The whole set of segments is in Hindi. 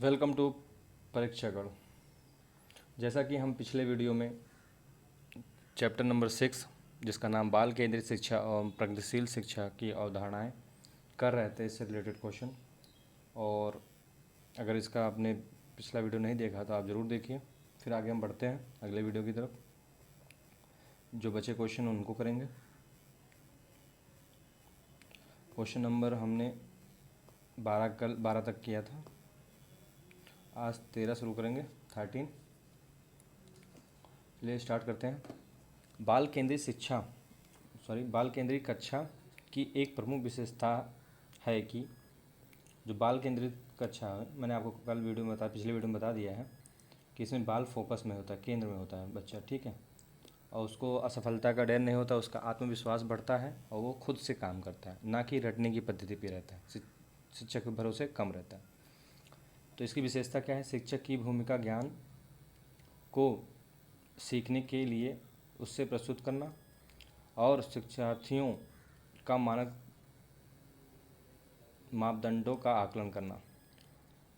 Welcome to परीक्षागढ़। जैसा कि हम पिछले वीडियो में चैप्टर नंबर 6 जिसका नाम बाल केंद्रित शिक्षा और प्रगतिशील शिक्षा की अवधारणाएं कर रहे थे, इससे रिलेटेड क्वेश्चन। और अगर इसका आपने पिछला वीडियो नहीं देखा तो आप ज़रूर देखिए। फिर आगे हम बढ़ते हैं अगले वीडियो की तरफ। जो बचे क्वेश्चन उनको करेंगे। क्वेश्चन नंबर हमने 12 तक किया था, आज 13 शुरू करेंगे, 13। चलिए स्टार्ट करते हैं। बाल केंद्रित कक्षा की एक प्रमुख विशेषता है कि जो बाल केंद्रित कक्षा है, मैंने आपको कल वीडियो में पिछले वीडियो में बता दिया है कि इसमें बाल फोकस में होता है, केंद्र में होता है बच्चा, ठीक है। और उसको असफलता का डर नहीं होता, उसका आत्मविश्वास बढ़ता है और वो खुद से काम करता है, ना कि रटने की पद्धति पे रहता है, शिक्षक के भरोसे कम रहता है। तो इसकी विशेषता क्या है? शिक्षक की भूमिका ज्ञान को सीखने के लिए उससे प्रस्तुत करना और शिक्षार्थियों का मानक मापदंडों का आकलन करना।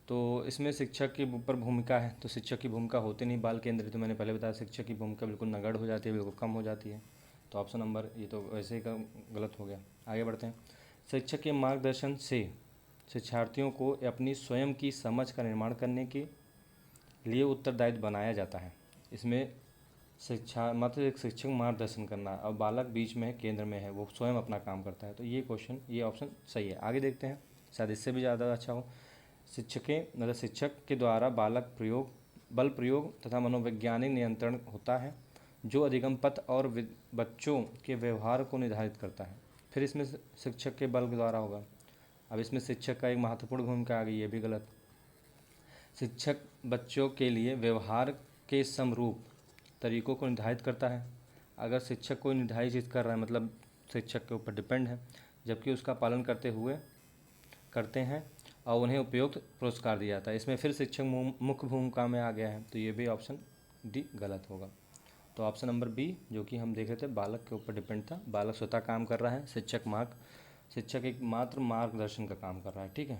तो इसमें शिक्षक की ऊपर भूमिका है, तो शिक्षक की भूमिका होती नहीं बाल केंद्रित। तो मैंने पहले बताया शिक्षक की भूमिका बिल्कुल नगण्य हो जाती है, बिल्कुल कम हो जाती है। तो ऑप्शन नंबर ये तो वैसे ही गलत हो गया। आगे बढ़ते हैं। शिक्षक के मार्गदर्शन से शिक्षार्थियों को अपनी स्वयं की समझ का निर्माण करने के लिए उत्तरदायित्व बनाया जाता है। इसमें शिक्षा मतलब एक शिक्षक मार्गदर्शन करना और बालक बीच में है, केंद्र में है, वो स्वयं अपना काम करता है। तो ये ऑप्शन सही है। आगे देखते हैं, शायद इससे भी ज़्यादा अच्छा हो। शिक्षक के द्वारा बल प्रयोग तथा मनोवैज्ञानिक नियंत्रण होता है जो अधिगम पथ और बच्चों के व्यवहार को निर्धारित करता है। फिर इसमें शिक्षक के बल के द्वारा होगा। अब इसमें शिक्षक का एक महत्वपूर्ण भूमिका आ गई, ये भी गलत। शिक्षक बच्चों के लिए व्यवहार के समरूप तरीकों को निर्धारित करता है। अगर शिक्षक कोई निर्धारित चीज़ कर रहा है मतलब शिक्षक के ऊपर डिपेंड है, जबकि उसका पालन करते हैं और उन्हें उपयुक्त पुरस्कार दिया जाता है। इसमें फिर शिक्षक मुख्य भूमिका में आ गया है, तो ये भी ऑप्शन डी गलत होगा। तो ऑप्शन नंबर बी जो कि हम देख रहे थे बालक के ऊपर डिपेंड था, बालक स्वतः काम कर रहा है, शिक्षक एक मात्र मार्गदर्शन का काम कर रहा है, ठीक है।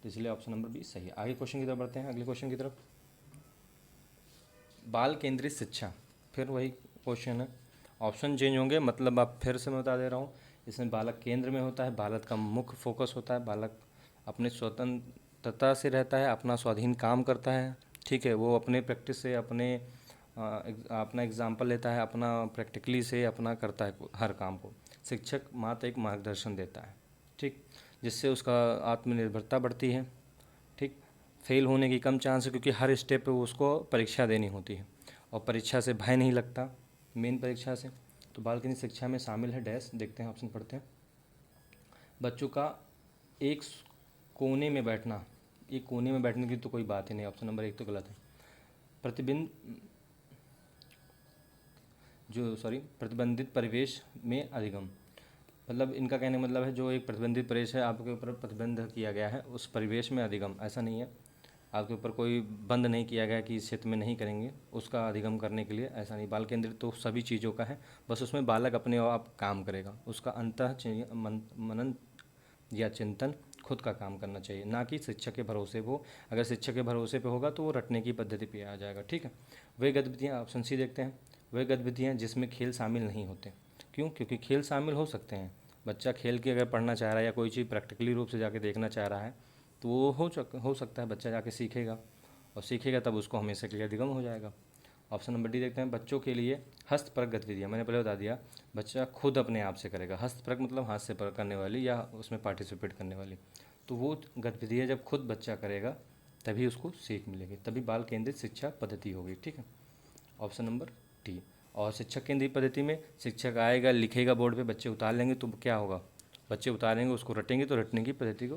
तो इसलिए ऑप्शन नंबर बी सही है। आगे क्वेश्चन की तरफ बढ़ते हैं, अगले क्वेश्चन की तरफ। बाल केंद्रित शिक्षा, फिर वही क्वेश्चन है, ऑप्शन चेंज होंगे, मतलब आप फिर से मैं बता दे रहा हूँ। इसमें बालक केंद्र में होता है, बालक का मुख्य फोकस होता है, बालक अपने स्वतंत्रता से रहता है, अपना स्वाधीन काम करता है, ठीक है। वो अपने प्रैक्टिस से अपना एग्जाम्पल लेता है, अपना प्रैक्टिकली से अपना करता है हर काम को। शिक्षक मात्र एक मार्गदर्शन देता है, ठीक, जिससे उसका आत्मनिर्भरता बढ़ती है, ठीक। फेल होने की कम चांस है क्योंकि हर स्टेप पे उसको परीक्षा देनी होती है और परीक्षा से भय नहीं लगता, मेन परीक्षा से। तो बाल केंद्रित शिक्षा में शामिल है डैश, देखते हैं ऑप्शन पढ़ते हैं। बच्चों का एक कोने में बैठना, एक कोने में बैठने की तो कोई बात ही नहीं, ऑप्शन नंबर 1 तो गलत है। प्रतिबंधित परिवेश में अधिगम, मतलब इनका कहने का मतलब है जो एक प्रतिबंधित परिवेश है, आपके ऊपर प्रतिबंध किया गया है, उस परिवेश में अधिगम, ऐसा नहीं है आपके ऊपर कोई बंद नहीं किया गया कि इस क्षेत्र में नहीं करेंगे, उसका अधिगम करने के लिए, ऐसा नहीं। बाल केंद्रित तो सभी चीज़ों का है, बस उसमें बालक अपने आप काम करेगा, उसका मनन या चिंतन खुद का काम करना चाहिए, ना कि शिक्षक के भरोसे वो। अगर शिक्षक के भरोसे पे होगा तो वो रटने की पद्धति पे आ जाएगा, ठीक है। वे गतिविधियाँ, ऑप्शन सी देखते हैं, वे गतिविधियाँ जिसमें खेल शामिल नहीं होते। क्यों? क्योंकि खेल शामिल हो सकते हैं। बच्चा खेल के अगर पढ़ना चाह रहा है या कोई चीज़ प्रैक्टिकली रूप से जाके देखना चाह रहा है तो वो हो सकता है, बच्चा जाके सीखेगा और सीखेगा तब उसको हमेशा के लिए अधिगम हो जाएगा। ऑप्शन नंबर डी देखते हैं, बच्चों के लिए हस्तपरक गतिविधियाँ, मैंने पहले बता दिया बच्चा खुद अपने आप से करेगा। हस्तपरक मतलब हाथ से करने वाली या उसमें पार्टिसिपेट करने वाली, तो वो गतिविधियाँ जब खुद बच्चा करेगा तभी उसको सीख मिलेगी, तभी बाल केंद्रित शिक्षा पद्धति होगी, ठीक है। Option number D. और शिक्षक केंद्रित पद्धति में शिक्षक आएगा, लिखेगा बोर्ड पे, बच्चे उतार लेंगे तो क्या होगा? बच्चे उतारेंगे, उसको रटेंगे, तो रटने की पद्धति को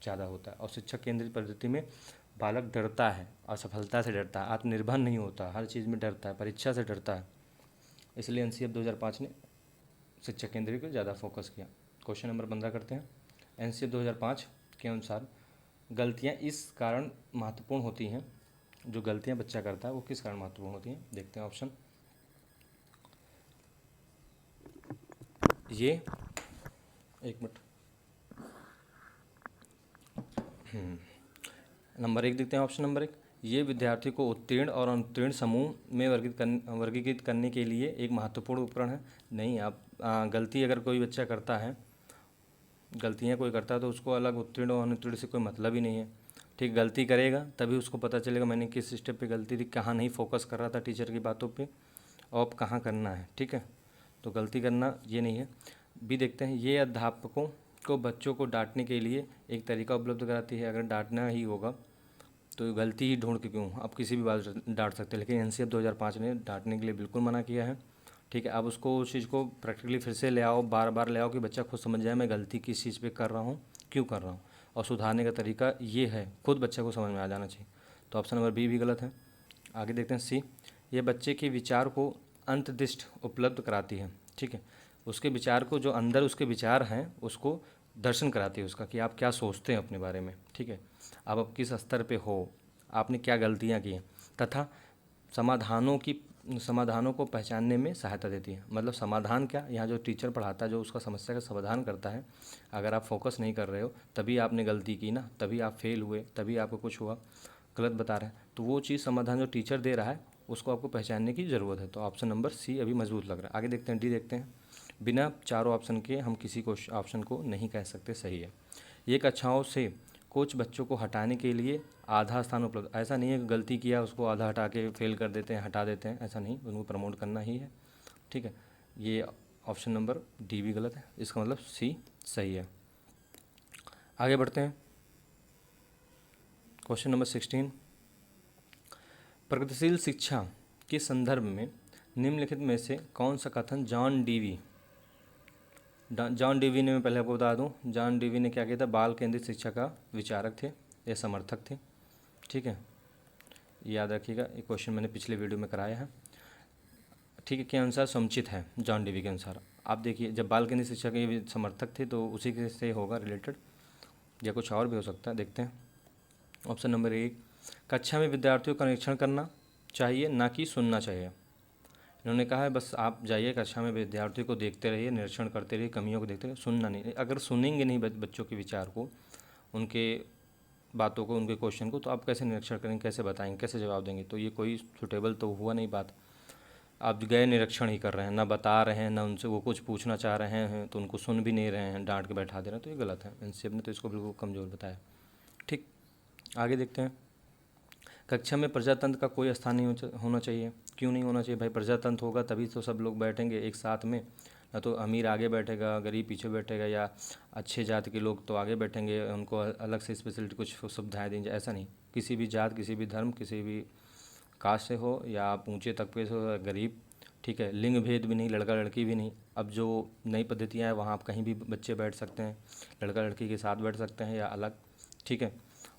ज़्यादा होता है। और शिक्षक केंद्रित पद्धति में बालक डरता है, असफलता से डरता है, आत्मनिर्भर नहीं होता, हर चीज़ में डरता है, परीक्षा से डरता है। इसलिए एनसीएफ 2005 ने शिक्षक केंद्रित को ज़्यादा फोकस किया। क्वेश्चन नंबर 15 करते हैं। एनसीएफ 2005 के अनुसार गलतियाँ इस कारण महत्वपूर्ण होती हैं, जो गलतियाँ बच्चा करता है वो किस कारण महत्वपूर्ण होती हैं, देखते हैं ऑप्शन। ये एक मिनट, नंबर 1 देखते हैं, ऑप्शन नंबर 1, ये विद्यार्थी को उत्तीर्ण और अनुत्तीर्ण समूह में वर्गीकृत करने के लिए एक महत्वपूर्ण उपकरण है। नहीं, आप गलती अगर कोई बच्चा करता है, गलतियाँ कोई करता है तो उसको अलग उत्तीर्ण और अनुत्तीर्ण से कोई मतलब ही नहीं है। ठीक, गलती करेगा तभी उसको पता चलेगा मैंने किस स्टेप पे गलती थी, कहाँ नहीं फोकस कर रहा था टीचर की बातों पे, और अब कहाँ करना है। ठीक है, तो गलती करना ये नहीं है। भी देखते हैं, ये अध्यापकों को बच्चों को डांटने के लिए एक तरीका उपलब्ध कराती है। अगर डांटना ही होगा तो गलती ही ढूंढ के क्यों, आप किसी भी बात से डांट सकते हैं, लेकिन एनसीएफ 2005 ने डांटने के लिए बिल्कुल मना किया है। ठीक है, आप उसको उस चीज़ को प्रैक्टिकली फिर से ले आओ, बार बार ले आओ कि बच्चा खुद समझ जाए मैं गलती किस चीज़ पे कर रहा हूँ, क्यों कर रहा हूँ, और सुधारने का तरीका ये है, खुद बच्चे को समझ में आ जाना चाहिए। तो ऑप्शन नंबर बी भी गलत है। आगे देखते हैं सी, ये बच्चे के विचार को अंतर्दृष्टि उपलब्ध कराती है। ठीक है, उसके विचार को, जो अंदर उसके विचार हैं उसको दर्शन कराती है उसका, कि आप क्या सोचते हैं अपने बारे में। ठीक है, आप किस स्तर पे हो, आपने क्या गलतियाँ की हैं, तथा समाधानों को पहचानने में सहायता देती है। मतलब समाधान क्या, यहाँ जो टीचर पढ़ाता है, जो उसका समस्या का समाधान करता है, अगर आप फोकस नहीं कर रहे हो तभी आपने गलती की ना, तभी आप फेल हुए, तभी आपको कुछ हुआ, गलत बता रहे हैं, तो वो चीज़ समाधान जो टीचर दे रहा है उसको आपको पहचानने की ज़रूरत है। तो ऑप्शन नंबर सी अभी मजबूत लग रहा है। आगे देखते हैं, डी देखते हैं। बिना चारों ऑप्शन के हम किसी को ऑप्शन को नहीं कह सकते सही है। ये कक्षाओं से कुछ बच्चों को हटाने के लिए आधा स्थान उपलब्ध, ऐसा नहीं है कि गलती किया उसको आधा हटा के फेल कर देते हैं, हटा देते हैं, ऐसा नहीं, उनको प्रमोट करना ही है। ठीक है, ये ऑप्शन नंबर डी भी गलत है, इसका मतलब सी सही है। आगे बढ़ते हैं, क्वेश्चन नंबर 16, प्रगतिशील शिक्षा के संदर्भ में निम्नलिखित में से कौन सा कथन जॉन डीवी ने, मैं पहले आपको बता दूं, जॉन डीवी ने क्या किया था, बाल केंद्रित शिक्षा का विचारक थे या समर्थक थे। ठीक है, याद रखिएगा, ये क्वेश्चन मैंने पिछले वीडियो में कराया है। ठीक है, के अनुसार समुचित है, जॉन डीवी के अनुसार। आप देखिए, जब बाल केंद्रित शिक्षा के समर्थक थे तो उसी के से होगा रिलेटेड, या कुछ और भी हो सकता है। देखते हैं, ऑप्शन नंबर 1, कक्षा में विद्यार्थियों का निरीक्षण करना चाहिए, ना कि सुनना चाहिए। इन्होंने कहा है बस आप जाइए कक्षा में विद्यार्थियों को देखते रहिए, निरीक्षण करते रहिए, कमियों को देखते रहिए, सुनना नहीं। अगर सुनेंगे नहीं बच्चों के विचार को, उनके बातों को, उनके क्वेश्चन को, तो आप कैसे निरीक्षण करेंगे, कैसे बताएंगे, कैसे जवाब देंगे, तो ये कोई सुटेबल तो हुआ नहीं बात। आप गए निरीक्षण ही कर रहे हैं, ना बता रहे हैं, ना उनसे वो कुछ पूछना चाह रहे हैं, तो उनको सुन भी नहीं रहे हैं, डांट के बैठा दे रहे हैं, तो ये गलत है। एनसीएफ ने तो इसको बिल्कुल कमज़ोर बताया। ठीक, आगे देखते हैं, कक्षा में प्रजातंत्र का कोई स्थान नहीं होना चाहिए। क्यों नहीं होना चाहिए भाई, प्रजातंत्र होगा तभी तो सब लोग बैठेंगे एक साथ में, ना तो अमीर आगे बैठेगा, गरीब पीछे बैठेगा, या अच्छे जात के लोग तो आगे बैठेंगे, उनको अलग से स्पेशलिटी कुछ सुविधाएं दी जाए, ऐसा नहीं। किसी भी जात, किसी भी धर्म, किसी भी कास्ट से हो, या आप ऊंचे तबके से हो या गरीब, ठीक है, लिंग भेद भी नहीं, लड़का लड़की भी नहीं। अब जो नई पद्धतियाँ हैं वहाँ आप कहीं भी बच्चे बैठ सकते हैं, लड़का लड़की के साथ बैठ सकते हैं या अलग। ठीक है,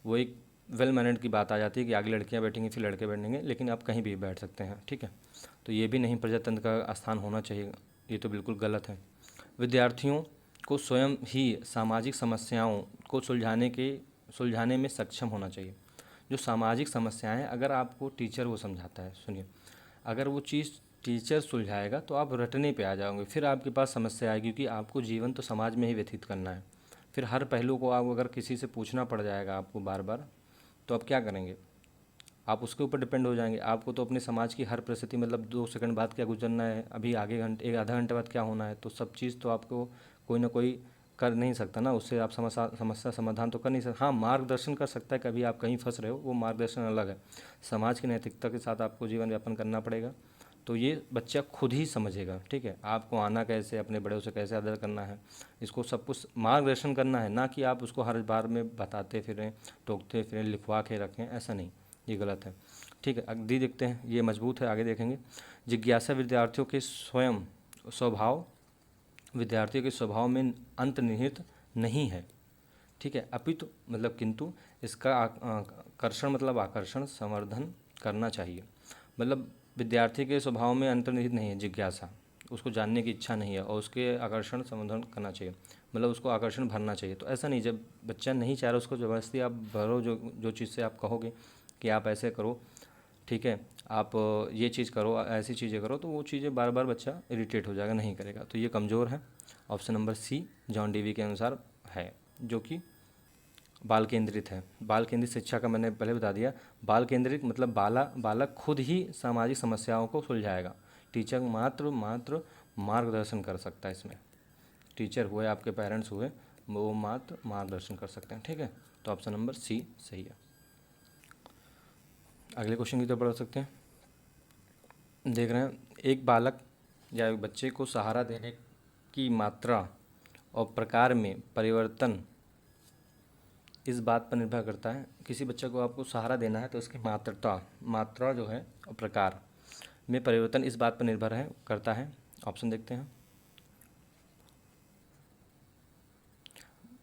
वो एक वेल मैनेड की बात आ जाती है कि आगे लड़कियां बैठेंगी फिर लड़के बैठेंगे, लेकिन आप कहीं भी बैठ सकते हैं। ठीक है, तो ये भी नहीं प्रजातंत्र का स्थान होना चाहिए, ये तो बिल्कुल गलत है। विद्यार्थियों को स्वयं ही सामाजिक समस्याओं को सुलझाने में सक्षम होना चाहिए। जो सामाजिक समस्याएं, अगर आपको टीचर वो समझाता है, सुनिए, अगर वो चीज़ टीचर सुलझाएगा तो आप रटने पे आ जाओगे, फिर आपके पास समस्या आएगी, क्योंकि आपको जीवन तो समाज में ही व्यतीत करना है। फिर हर पहलू को आप अगर किसी से पूछना पड़ जाएगा आपको बार बार, तो आप क्या करेंगे, आप उसके ऊपर डिपेंड हो जाएंगे। आपको तो अपने समाज की हर परिस्थिति, मतलब 2 सेकंड बाद क्या गुजरना है, अभी आगे घंटे, एक आधा घंटे बाद क्या होना है, तो सब चीज़ तो आपको कोई ना कोई कर नहीं सकता ना, उससे आप समस्या समाधान तो कर नहीं सकते। हाँ, मार्गदर्शन कर सकता है, कभी आप कहीं फंस रहे हो, वो मार्गदर्शन अलग है। समाज की नैतिकता के साथ आपको जीवन यापन करना पड़ेगा, तो ये बच्चा खुद ही समझेगा। ठीक है, आपको आना कैसे, अपने बड़ों से कैसे आदर करना है, इसको सब कुछ मार्गदर्शन करना है, ना कि आप उसको हर बार में बताते फिरें, टोकते फिरें, लिखवा के रखें, ऐसा नहीं, ये गलत है। ठीक है, अगली देखते हैं, ये मजबूत है, आगे देखेंगे। जिज्ञासा विद्यार्थियों के स्वभाव में अंतर्निहित नहीं है। ठीक है, अपितु मतलब किंतु इसका आकर्षण, मतलब आकर्षण संवर्धन करना चाहिए। मतलब विद्यार्थी के स्वभाव में अंतर्निहित नहीं है जिज्ञासा, उसको जानने की इच्छा नहीं है, और उसके आकर्षण संवर्धन करना चाहिए, मतलब उसको आकर्षण भरना चाहिए। तो ऐसा नहीं, जब बच्चा नहीं चाह रहा उसको ज़बरदस्ती आप भरो, जो जो चीज़ से आप कहोगे कि आप ऐसे करो, ठीक है, आप ये चीज़ करो, ऐसी चीज़ें करो, तो वो चीज़ें बार बार बच्चा इरिटेट हो जाएगा, नहीं करेगा, तो ये कमज़ोर है। Option number C John Dewey के अनुसार है, जो कि बाल केंद्रित है। बाल केंद्रित शिक्षा का मैंने पहले बता दिया। बाल केंद्रित मतलब बालक खुद ही सामाजिक समस्याओं को सुलझाएगा। टीचर मात्र मार्गदर्शन कर सकता है इसमें। टीचर हुए, आपके पेरेंट्स हुए, वो मात्र मार्गदर्शन कर सकते हैं। ठीक है, तो ऑप्शन नंबर सी सही है। अगले क्वेश्चन की तरफ बढ़ सकते हैं। देख रहे हैं, एक बालक या एक बच्चे को सहारा देने की मात्रा और प्रकार में परिवर्तन इस बात पर निर्भर करता है। किसी बच्चे को आपको सहारा देना है तो उसकी मात्रा जो है और प्रकार में परिवर्तन इस बात पर निर्भर करता है। ऑप्शन देखते हैं।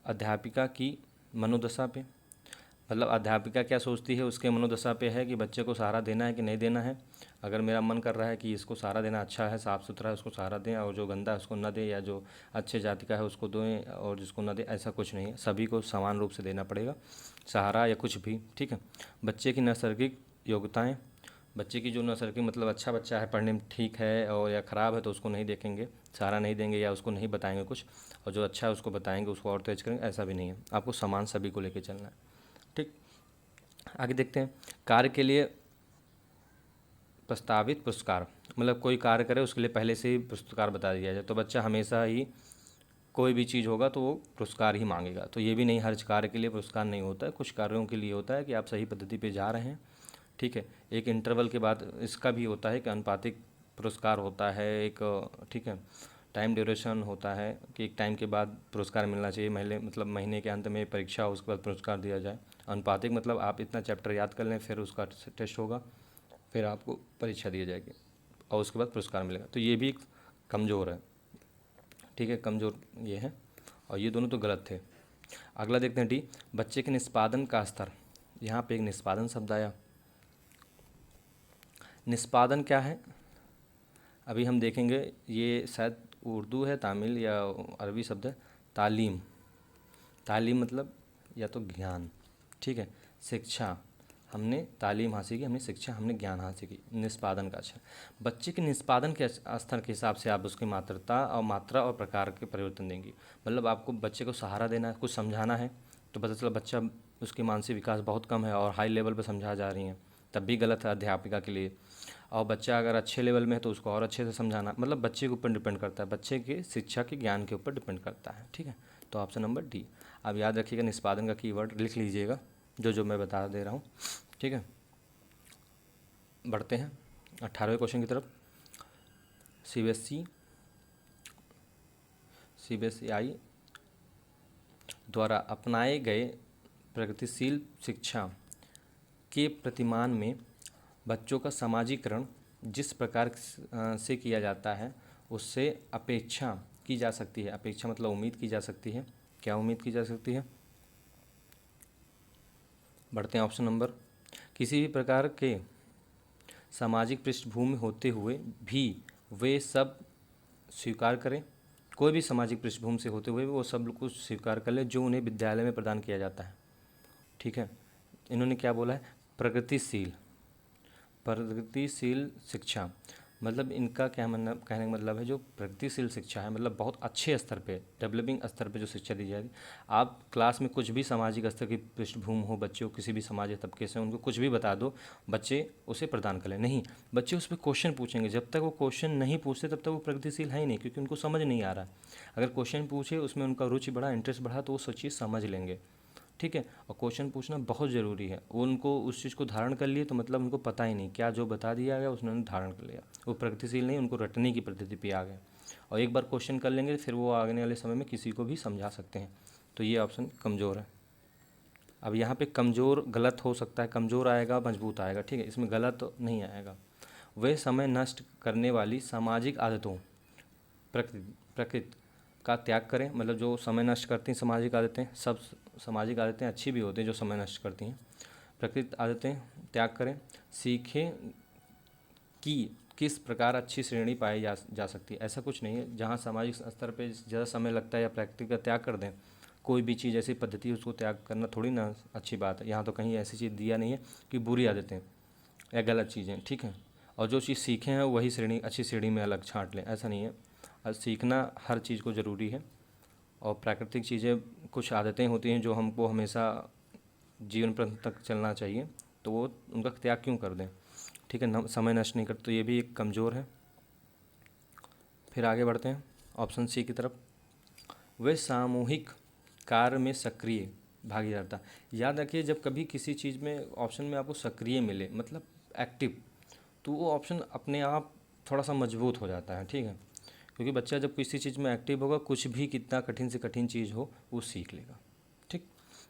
अध्यापिका की मनोदशा पे, मतलब अध्यापिका क्या सोचती है उसके मनोदशा पे है कि बच्चे को सहारा देना है कि नहीं देना है। अगर मेरा मन कर रहा है कि इसको सहारा देना अच्छा है, साफ़ सुथरा है, उसको सहारा दें, और जो गंदा है उसको न दें, या जो अच्छे जाति का है उसको दें और जिसको न दें, ऐसा कुछ नहीं है। सभी को समान रूप से देना पड़ेगा सहारा या कुछ भी। ठीक है। बच्चे की नैसर्गिक योग्यताएँ, बच्चे की जो नैसर्गिक मतलब अच्छा बच्चा है, पढ़ने में ठीक है, और या ख़राब है तो उसको नहीं देखेंगे, सहारा नहीं देंगे या उसको नहीं बताएंगे कुछ, और जो अच्छा है उसको बताएंगे, उसको और तेज करेंगे, ऐसा भी नहीं है। आपको समान सभी को लेके चलना है। ठीक, आगे देखते हैं। कार्य के लिए प्रस्तावित पुरस्कार, मतलब कोई कार्य करे उसके लिए पहले से ही पुरस्कार बता दिया जाए तो बच्चा हमेशा ही कोई भी चीज़ होगा तो वो पुरस्कार ही मांगेगा। तो ये भी नहीं, हर कार्य के लिए पुरस्कार नहीं होता है, कुछ कार्यों के लिए होता है कि आप सही पद्धति पे जा रहे हैं। ठीक है। एक इंटरवल के बाद इसका भी होता है कि अनुपातिक पुरस्कार होता है एक। ठीक है। टाइम ड्यूरेशन होता है कि एक टाइम के बाद पुरस्कार मिलना चाहिए, महीने के अंत में परीक्षा हो, उसके बाद पुरस्कार दिया जाए। अनुपातिक मतलब आप इतना चैप्टर याद कर लें, फिर उसका टेस्ट होगा, फिर आपको परीक्षा दी जाएगी और उसके बाद पुरस्कार मिलेगा। तो ये भी कमज़ोर है। ठीक है, कमज़ोर ये है, और ये दोनों तो गलत थे। अगला देखते हैं डी, बच्चे के निष्पादन का स्तर। यहाँ पे एक निष्पादन शब्द आया। निष्पादन क्या है अभी हम देखेंगे, ये शायद उर्दू है, तमिल या अरबी शब्द है। तालीम, तालीम मतलब या तो ज्ञान। ठीक है। शिक्षा, हमने तालीम हासिल की, हमने शिक्षा, हमने ज्ञान हासिल की। निष्पादन का अच्छा, बच्चे के निष्पादन के स्तर के हिसाब से आप उसकी मात्रा और प्रकार के परिवर्तन देंगी। मतलब आपको बच्चे को सहारा देना है, कुछ समझाना है, तो पता चला बच्चा उसकी मानसिक विकास बहुत कम है और हाई लेवल पर समझा जा रही हैं, तब भी गलत है अध्यापिका के लिए। और बच्चा अगर अच्छे लेवल में है तो उसको और अच्छे से समझाना, मतलब बच्चे के ऊपर डिपेंड करता है, बच्चे के शिक्षा के ज्ञान के ऊपर डिपेंड करता है। ठीक है, तो ऑप्शन नंबर डी। अब याद रखिएगा, निष्पादन का कीवर्ड लिख लीजिएगा, जो मैं बता दे रहा हूँ। ठीक है, बढ़ते हैं 18वें क्वेश्चन की तरफ। CBSE द्वारा अपनाए गए प्रगतिशील शिक्षा के प्रतिमान में बच्चों का समाजीकरण जिस प्रकार से किया जाता है उससे अपेक्षा की जा सकती है। अपेक्षा मतलब उम्मीद की जा सकती है। क्या उम्मीद की जा सकती है? बढ़ते हैं ऑप्शन नंबर। किसी भी प्रकार के सामाजिक पृष्ठभूमि होते हुए भी वे सब स्वीकार करें, कोई भी सामाजिक पृष्ठभूमि से होते हुए वो सब कुछ स्वीकार कर ले जो उन्हें विद्यालय में प्रदान किया जाता है। ठीक है, इन्होंने क्या बोला है? प्रगतिशील शिक्षा, मतलब इनका क्या कहने का मतलब है, जो प्रगतिशील शिक्षा है मतलब बहुत अच्छे स्तर पे, डेवलपिंग स्तर पे जो शिक्षा दी जाएगी। आप क्लास में कुछ भी सामाजिक स्तर की पृष्ठभूमि हो, बच्चों किसी भी सामाजिक तबके से, उनको कुछ भी बता दो, बच्चे उसे प्रदान कर लें। नहीं, बच्चे उस पर क्वेश्चन पूछेंगे। जब तक वो क्वेश्चन नहीं पूछते तब तक वो प्रगतिशील है ही नहीं, क्योंकि उनको समझ नहीं आ रहा है। अगर क्वेश्चन पूछे, उसमें उनका रुचि बढ़ा, इंटरेस्ट बढ़ा, तो वो सब चीज़ समझ लेंगे। ठीक है, और क्वेश्चन पूछना बहुत ज़रूरी है। वो उनको उस चीज़ को धारण कर लिए तो मतलब उनको पता ही नहीं, क्या जो बता दिया गया उसने धारण कर लिया, वो प्रगतिशील नहीं, उनको रटने की पद्धति पे आ गए। और एक बार क्वेश्चन कर लेंगे फिर वो आने वाले समय में किसी को भी समझा सकते हैं। तो ये ऑप्शन कमज़ोर है। अब यहाँ पे कमज़ोर गलत हो सकता है, कमज़ोर आएगा मजबूत आएगा। ठीक है, इसमें गलत नहीं आएगा। वह समय नष्ट करने वाली सामाजिक आदतों प्रकृति का त्याग करें, मतलब जो समय नष्ट करती हैं सामाजिक आदतें, सब सामाजिक आदतें अच्छी भी होती हैं जो समय नष्ट करती हैं। प्रकृति आदतें त्याग करें। सीखें कि किस प्रकार अच्छी श्रेणी पाई जा सकती है। ऐसा कुछ नहीं है जहाँ सामाजिक स्तर पे ज़्यादा समय लगता है या प्रकृति का त्याग कर दें। कोई भी चीज़ ऐसी पद्धति है उसको त्याग करना थोड़ी ना अच्छी बात है। यहाँ तो कहीं ऐसी चीज़ दिया नहीं है कि बुरी आदतें या गलत चीज़ें। ठीक है, और जो चीज़ सीखे हैं वही श्रेणी, अच्छी श्रेणी में अलग छांट लें, ऐसा नहीं है। सीखना हर चीज़ को ज़रूरी है। और प्राकृतिक चीज़ें कुछ आदतें होती हैं जो हमको हमेशा जीवन पर्यंत तक चलना चाहिए, तो वो उनका त्याग क्यों कर दें। ठीक है, समय नष्ट नहीं करते, तो ये भी एक कमज़ोर है। फिर आगे बढ़ते हैं ऑप्शन सी की तरफ। वे सामूहिक कार्य में सक्रिय भागीदारता। याद रखिए, जब कभी किसी चीज़ में ऑप्शन में आपको सक्रिय मिले मतलब एक्टिव, तो वो ऑप्शन अपने आप थोड़ा सा मजबूत हो जाता है। ठीक है, क्योंकि बच्चा जब किसी चीज़ में एक्टिव होगा, कुछ भी कितना कठिन से कठिन चीज़ हो वो सीख लेगा। ठीक,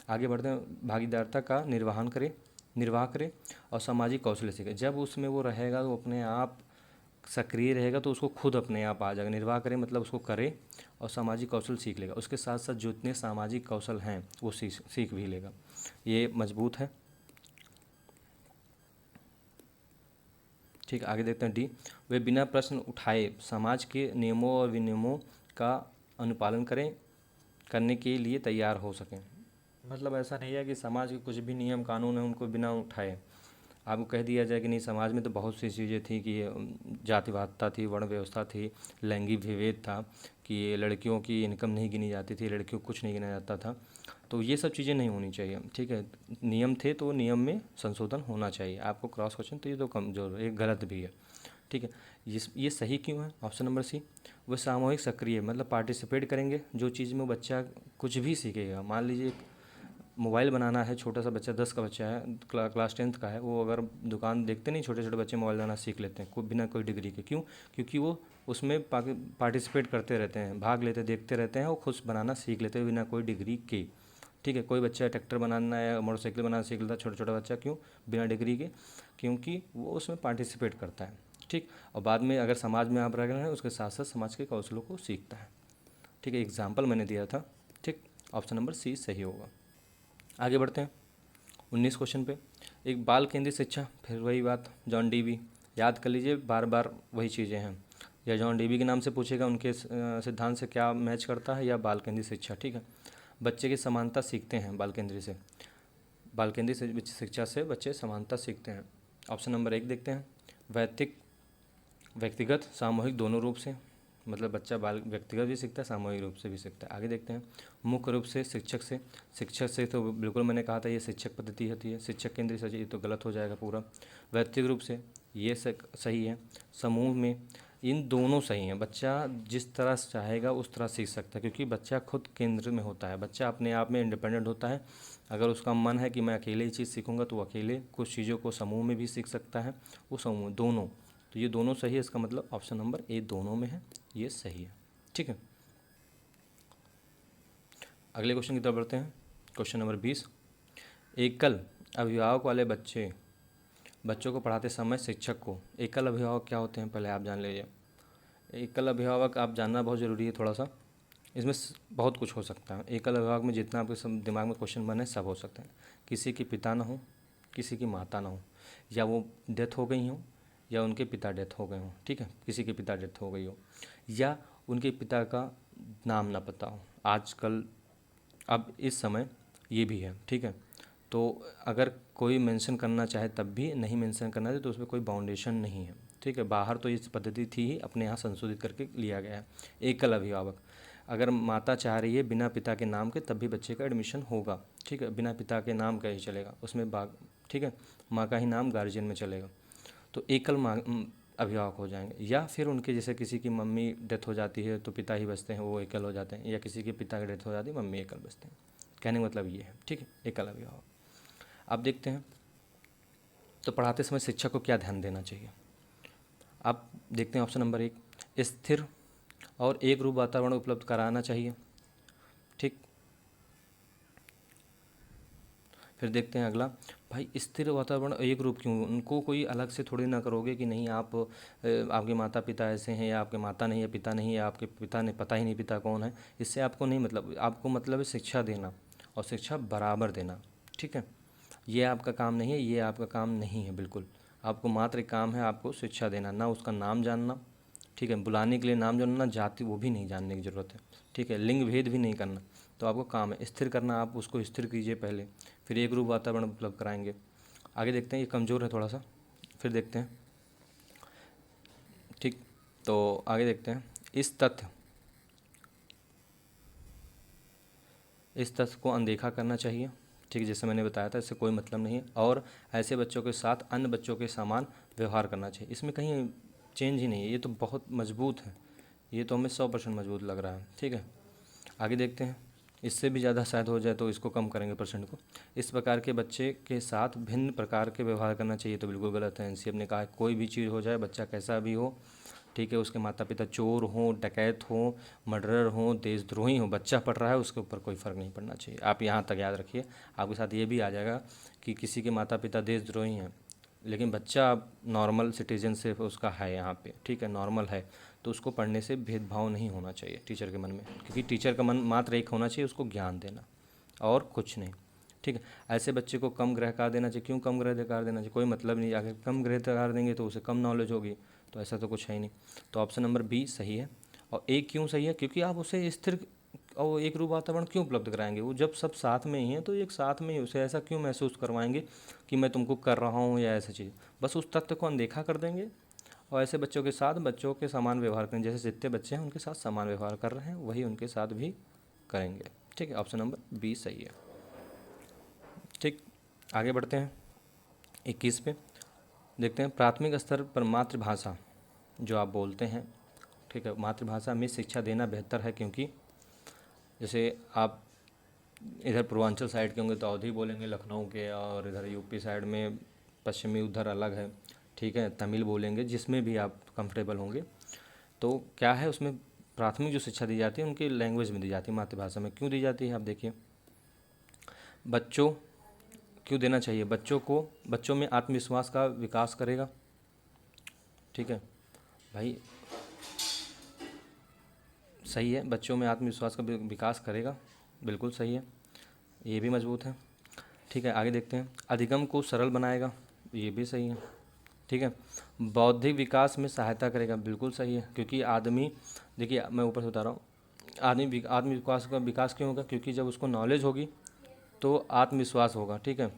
आगे बढ़ते हैं। भागीदारता का निर्वाह करे और सामाजिक कौशल सीखे। जब उसमें वो रहेगा तो अपने आप सक्रिय रहेगा, तो उसको खुद अपने आप आ जाएगा। निर्वाह करे मतलब उसको करे और सामाजिक कौशल सीख लेगा। उसके साथ साथ जितने सामाजिक कौशल हैं वो सीख भी लेगा। ये मजबूत है। ठीक, आगे देखते हैं डी। वे बिना प्रश्न उठाए समाज के नियमों और विनियमों का अनुपालन करने के लिए तैयार हो सकें। मतलब ऐसा नहीं है कि समाज के कुछ भी नियम कानून हैं उनको बिना उठाए आपको कह दिया जाए कि नहीं, समाज में तो बहुत सी चीज़ें थी कि जातिवादता थी, वर्ण व्यवस्था थी, लैंगिक विभेद था, कि ये लड़कियों की इनकम नहीं गिनी जाती थी, लड़कियों को कुछ नहीं गिना जाता था। तो ये सब चीज़ें नहीं होनी चाहिए। ठीक है, नियम थे तो नियम में संशोधन होना चाहिए। आपको क्रॉस क्वेश्चन, तो ये तो कमजोर है, ये गलत भी है। ठीक है, ये सही क्यों है ऑप्शन नंबर सी। वो सामूहिक सक्रिय मतलब पार्टिसिपेट करेंगे, जो चीज़ में बच्चा कुछ भी सीखेगा। मान लीजिए मोबाइल बनाना है, छोटा सा बच्चा 10 का बच्चा है, क्लास 10th का है, वो अगर दुकान देखते नहीं, छोटे छोटे बच्चे मोबाइल बनाना सीख लेते हैं कोई बिना कोई डिग्री के। क्यों? क्योंकि वो उसमें पार्टिसिपेट करते रहते हैं, भाग लेते देखते रहते हैं, वो खुद बनाना सीख लेते हैं बिना कोई डिग्री के। ठीक है, कोई बच्चा ट्रैक्टर बनाना या मोटरसाइकिल बनाना सीख लेता है, छोटा छोटा बच्चा। क्यों? बिना डिग्री के, क्योंकि वो उसमें पार्टिसिपेट करता है। ठीक, और बाद में अगर समाज में आप रह रहे हैं, उसके साथ साथ समाज के कौशलों को सीखता है। ठीक है, एग्जाम्पल मैंने दिया था। ठीक, ऑप्शन नंबर सी सही होगा। आगे बढ़ते हैं 19 क्वेश्चन पे। एक बाल केंद्रित शिक्षा, फिर वही बात, जॉन डीवी। याद कर लीजिए, बार बार वही चीज़ें हैं। या जॉन डीवी के नाम से पूछेगा, उनके सिद्धांत से क्या मैच करता है, या बाल केंद्रित शिक्षा। ठीक है, बच्चे की समानता सीखते हैं बाल केंद्रित से। बाल केंद्रित शिक्षा से बच्चे समानता सीखते हैं। ऑप्शन नंबर 1 देखते हैं। व्यक्तिगत सामूहिक दोनों रूप से, मतलब बच्चा बाल व्यक्तिगत भी सीखता है, सामूहिक रूप से भी सीखता है। आगे देखते हैं। मुख्य रूप से शिक्षक से तो बिल्कुल मैंने कहा था ये शिक्षक पद्धति होती है, शिक्षक केंद्रित से ये तो गलत हो जाएगा पूरा। व्यक्तिगत रूप से ये सही है। समूह में, इन दोनों सही हैं। बच्चा जिस तरह से चाहेगा उस तरह सीख सकता है, क्योंकि बच्चा खुद केंद्र में होता है, बच्चा अपने आप में इंडिपेंडेंट होता है। अगर उसका मन है कि मैं अकेले ही चीज़ सीखूंगा, तो वो अकेले कुछ चीज़ों को समूह में भी सीख सकता है। वो समूह दोनों, तो ये दोनों सही है। इसका मतलब ऑप्शन नंबर ए दोनों में है, ये सही है। ठीक है, अगले क्वेश्चन की तरफ बढ़ते हैं। Question number 20। एकल अभिभावक वाले बच्चों को पढ़ाते समय शिक्षक को, एकल अभिभावक क्या होते हैं पहले आप जान लीजिए। एकल अभिभावक आप जानना बहुत ज़रूरी है थोड़ा सा। इसमें बहुत कुछ हो सकता है। एकल अभिभावक में जितना आपके दिमाग में क्वेश्चन बने सब हो सकते हैं। किसी की पिता ना हो, किसी की माता ना हो, या वो डेथ हो गई हो, या उनके पिता डेथ हो गए हों। ठीक है, किसी के पिता डेथ हो गई हो, या उनके पिता का नाम ना पता हो। आजकल अब इस समय ये भी है। ठीक है, तो अगर कोई मेंशन करना चाहे तब भी, नहीं मेंशन करना चाहे तो उसमें कोई बाउंडेशन नहीं है। ठीक है, बाहर तो इस पद्धति थी ही, अपने यहाँ संशोधित करके लिया गया है। एकल अभिभावक, अगर माता चाह रही है बिना पिता के नाम के, तब भी बच्चे का एडमिशन होगा। ठीक है, बिना पिता के नाम का ही चलेगा उसमें ठीक है, माँ का ही नाम गार्जियन में चलेगा। तो एकल अभिभावक हो जाएंगे। या फिर उनके जैसे किसी की मम्मी डेथ हो जाती है तो पिता ही बचते हैं, वो एकल हो जाते हैं। या किसी के पिता की डेथ हो जाती है, मम्मी एकल बचते हैं। कहने का मतलब ये है। ठीक है, एकल अभिभावक। अब देखते हैं, तो पढ़ाते समय शिक्षक को क्या ध्यान देना चाहिए। आप देखते हैं ऑप्शन नंबर 1, स्थिर और एक रूप वातावरण उपलब्ध कराना चाहिए। ठीक, फिर देखते हैं अगला। भाई स्थिर वातावरण एक रूप क्यों, उनको कोई अलग से थोड़ी ना करोगे कि नहीं आप आपके माता पिता ऐसे हैं, या आपके माता नहीं है, पिता नहीं है, आपके पिता ने पता ही नहीं पिता कौन है। इससे आपको नहीं मतलब, आपको मतलब है शिक्षा देना, और शिक्षा बराबर देना। ठीक है, ये आपका काम नहीं है, ये आपका काम नहीं है बिल्कुल। आपको मात्र एक काम है, आपको शिक्षा देना, ना उसका नाम जानना। ठीक है, बुलाने के लिए नाम जानना, जाति वो भी नहीं जानने की ज़रूरत है। ठीक है, लिंग भेद भी नहीं करना। तो आपको काम है स्थिर करना, आप उसको स्थिर कीजिए पहले, फिर एक रूप वातावरण उपलब्ध कराएंगे। आगे देखते हैं, ये कमज़ोर है थोड़ा सा, फिर देखते हैं। ठीक, तो आगे देखते हैं। इस तथ्य इस तथ्य को अनदेखा करना चाहिए। ठीक है, जैसे मैंने बताया था, इससे कोई मतलब नहीं है। और ऐसे बच्चों के साथ अन्य बच्चों के समान व्यवहार करना चाहिए। इसमें कहीं चेंज ही नहीं है, ये तो बहुत मजबूत है, ये तो हमें 100% मजबूत लग रहा है। ठीक है, आगे देखते हैं। इससे भी ज़्यादा शायद हो जाए तो इसको कम करेंगे परसेंट को। इस प्रकार के बच्चे के साथ भिन्न प्रकार के व्यवहार करना चाहिए, तो बिल्कुल गलत है। एनसीएफ ने कहा है कोई भी चीज़ हो जाए, बच्चा कैसा भी हो, ठीक है, उसके माता पिता चोर हों, डकैत हों, मर्डरर हों, देशद्रोही हों, बच्चा पढ़ रहा है उसके ऊपर कोई फ़र्क नहीं पड़ना चाहिए। आप यहाँ तक याद रखिए। आपके साथ ये भी आ जाएगा कि किसी के माता पिता देशद्रोही हैं लेकिन बच्चा नॉर्मल सिटीजनशिप उसका है यहाँ पे, ठीक है, नॉर्मल है, तो उसको पढ़ने से भेदभाव नहीं होना चाहिए टीचर के मन में, क्योंकि टीचर का मन मात्र एक होना चाहिए, उसको ज्ञान देना और कुछ नहीं। ठीक है, ऐसे बच्चे को कम ग्रहकार देना चाहिए। क्यों कम ग्रहकार देना चाहिए? कोई मतलब नहीं। अगर कम ग्रहकार देंगे तो उसे कम नॉलेज होगी, तो ऐसा तो कुछ है ही नहीं। तो ऑप्शन नंबर बी सही है। और ए क्यों सही है? क्योंकि आप उसे स्थिर और एक रूप वातावरण क्यों उपलब्ध कराएंगे? वो जब सब साथ में ही हैं तो एक साथ में ही उसे ऐसा क्यों महसूस करवाएंगे कि मैं तुमको कर रहा हूँ या ऐसा चीज़। बस उस तथ्य को अनदेखा कर देंगे और ऐसे बच्चों के साथ बच्चों के समान व्यवहार करें। जैसे जितने बच्चे हैं उनके साथ समान व्यवहार कर रहे हैं वही उनके साथ भी करेंगे। ठीक है, ऑप्शन नंबर बी सही है। ठीक, आगे बढ़ते हैं 21 पे। देखते हैं प्राथमिक स्तर पर मातृभाषा जो आप बोलते हैं, ठीक है, मातृभाषा में शिक्षा देना बेहतर है, क्योंकि जैसे आप इधर पूर्वांचल साइड के होंगे तो अवधी बोलेंगे लखनऊ के, और इधर यूपी साइड में पश्चिमी उधर अलग है, ठीक है, तमिल बोलेंगे, जिसमें भी आप कंफर्टेबल होंगे। तो क्या है, उसमें प्राथमिक जो शिक्षा दी जाती है उनकी लैंग्वेज में दी जाती है, मातृभाषा में। क्यों दी जाती है? आप देखिए, बच्चों क्यों देना चाहिए? बच्चों को, बच्चों में आत्मविश्वास का विकास करेगा। ठीक है भाई, सही है, बच्चों में आत्मविश्वास का विकास करेगा, बिल्कुल सही है, ये भी मजबूत है। ठीक है, आगे देखते हैं। अधिगम को सरल बनाएगा, ये भी सही है। ठीक है, बौद्धिक विकास में सहायता करेगा, बिल्कुल सही है, क्योंकि आदमी, देखिए मैं ऊपर से बता रहा हूँ, आत्म विकास का विकास क्यों होगा? क्योंकि जब उसको नॉलेज होगी तो आत्मविश्वास होगा। ठीक है,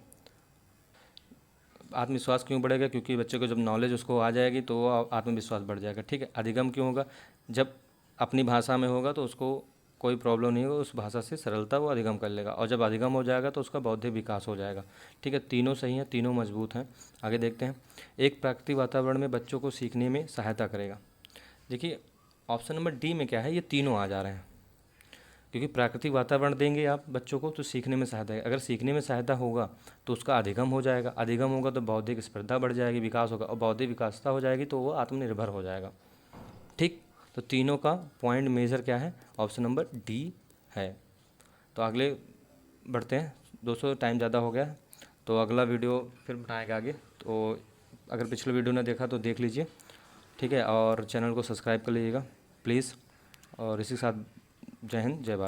आत्मविश्वास क्यों बढ़ेगा? क्योंकि बच्चे को जब नॉलेज उसको आ जाएगी तो वो आत्मविश्वास बढ़ जाएगा। ठीक है, अधिगम क्यों होगा? जब अपनी भाषा में होगा तो उसको कोई प्रॉब्लम नहीं होगा, उस भाषा से सरलता वो अधिगम कर लेगा, और जब अधिगम हो जाएगा तो उसका बौद्धिक विकास हो जाएगा। ठीक है, तीनों सही हैं, तीनों मजबूत हैं। आगे देखते हैं। एक प्राकृतिक वातावरण में बच्चों को सीखने में सहायता करेगा। देखिए ऑप्शन नंबर डी में क्या है, ये तीनों आ जा रहे हैं, क्योंकि प्राकृतिक वातावरण देंगे आप बच्चों को तो सीखने में सहायता है। अगर सीखने में सहायता होगा तो उसका अधिगम हो जाएगा, अधिगम होगा तो बौद्धिक स्पर्धा बढ़ जाएगी, विकास होगा, और बौद्धिक विकासता हो जाएगी तो वो आत्मनिर्भर हो जाएगा। ठीक, तो तीनों का पॉइंट मेजर क्या है? ऑप्शन नंबर डी है। तो अगले बढ़ते हैं। दोस्तों टाइम ज़्यादा हो गया है, तो अगला वीडियो फिर बनाएगा आगे। तो अगर पिछले वीडियो ने देखा तो देख लीजिए, ठीक है, और चैनल को सब्सक्राइब कर लीजिएगा प्लीज़। और इसी के साथ जय हिंद, जय भारत।